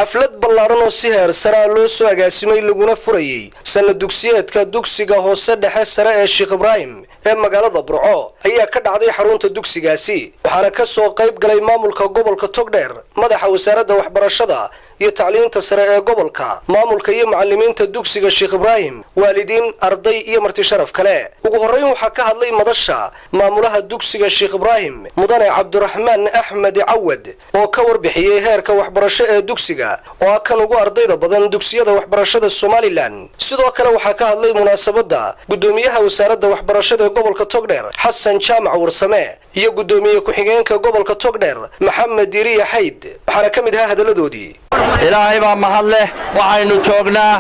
xaflad ballaaran oo si heer sare loo soo agaasimay laguna furayay sanad dugsiyeedka dugsiga hoose dhexe sare ee Sheekh Ibraahim ee magaalada Burco ayaa ka dhacday xarunta dugsigaasi waxaana ka soo qayb galay maamulka gobolka Togdheer madaxa wasaaradda waxbarashada iyo tacliinta sare ee gobolka maamulka iyo macallimiinta dugsiga Sheekh Ibraahim waalidiin arday iyo marti sharaf kale ugu horeyn waxa ka hadlay madasha maamulaha dugsiga Sheekh Ibraahim mudane Cabdiraxmaan Axmed Cawad oo ka warbixiyay heerka waxbarasho ee dugsiga oo kan ugu ardayda badan dugsiyada waxbarashada Somaliland sidoo kale waxa ka hadlay munaasabada gudoomiyaha wasaaradda waxbarashada ee gobolka Togdheer Xasan Jaamac Warsame iyo gudoomiye ku-xigeenka gobolka Togdheer Maxamed Diriye Xayd waxaana kamid ah hadaladoodii ilaahay baa mahad leh waxaynu joognaa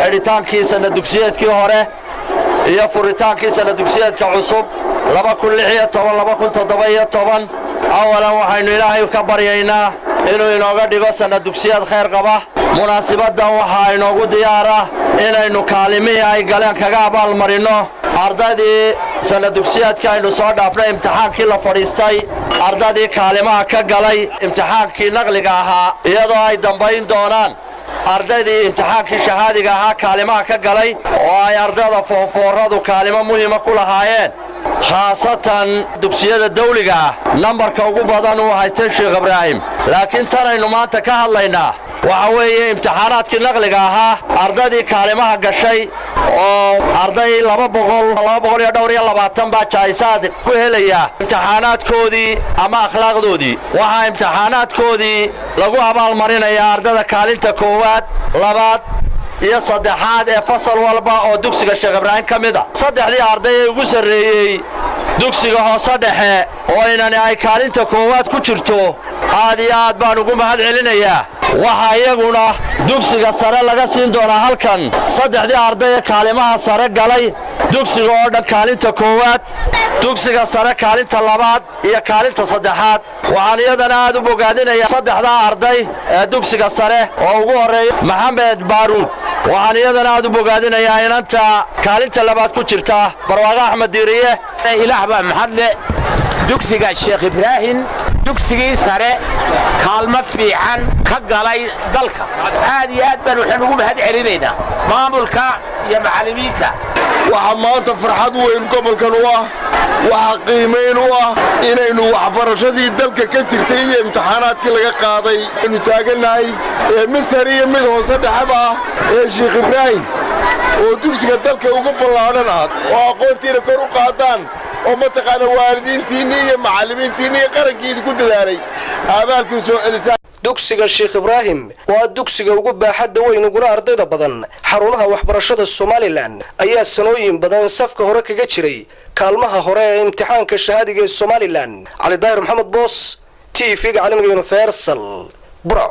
xidhitaankii sanad dugsiyeedkii hore iyo furitaankii sanad dugsiyeedka cusub 2016-2017 awalan waxaynu ilaahay ka baryaynaa inuu inooga dhigo sanad dugsiyeed khayr qaba munaasabaddan waxaa inoogu diyaara inaynu kaalimihii ay galeen kaga abaalmarino ardaydii sanad dugsiyeedka aynu soo dhaafnay imtixaankii la fadhiistay ardaydii kaalimaha ka galay imtixaankii naqliga ahaa iyadoo ay dambayn doonaan ardaydii imtixaankii shahaadiga ahaa kaalimaha ka galay oo ay ardayda foonfooradu kaalimo muhiima ku lahaayeen khaasatan dugsiyada dawliga ah nambarka ugu badan uu haystay Sheekh Ibraahim laakiin tan aynu maanta ka hadlaynaa waxa weeye imtixaanaadkii naqliga ahaa ardaydii kaalimaha gashay oo arday 220 baa jaayisaad ku helaya imtixaanaadkoodii ama akhlaaqdoodii waxa imtixaanaadkoodii lagu abaalmarinayaa ardayda kaalinta koowaad labaad iyo saddexaad ee fasal walba oo dugsiga Sheekh Ibraahim kamid ah saddexdii arday ee ugu sareeyay dugsiga hoose dhexe oo inani ay kaalinta koowaad ku jirto aad iyo aad baan ugu mahad celinayaa waxa iyaguna dugsiga sare laga siin doonaa halkan saddexdii arday ee kaalimaha sare galay dugsiga oo dhan kaalinta koowaad dugsiga sare kaalinta labaad iyo kaalinta saddexaad waxaan iyadana aad u bogaadinayaa saddexdaa arday ee dugsiga sare oo ugu horeeya Maxamed Baaruud waxaan iyadana aad u bogaadinayaa inanta kaalinta labaad ku jirta Barwaaqo Axmed Diriye ilaah baa mahad leh dugsiga Sheekh Ibraahim dugsigii sare kaalmo fiican ka galay dalka aad iyo aad baan waxaan ugu mahad celinaynaa maamulka iyo macallimiinta waxa maanta farxad weyn gobolkan u ah waxa qiimeyn u ah inaynu waxbarashadii dalka ka jirtay iyo imtixaanaadkii laga qaaday inuu taaganahay Misr iyo mid hoose dhaxaba ee Sheekh Ibraahim oo dugsiga dalka ugu ballaaran ah oo aqoontiina kor u qaadaan oo mataqaana waalidiintiina iyo macallimiintiina iyo qarankiisa ku dadaalay abaalku soo celisay dugsiga Sheekh Ibraahim waa dugsiga ugu baaxadda weyn uguna ardayda badan xarumaha waxbarashada Somaliland ayaa sanooyin badan safka hore kaga jiray kaalmaha hore ee imtixaanka shahaadiga ee Somaliland Ali Daahir Maxamed Boos TV caalamiga Universal Burco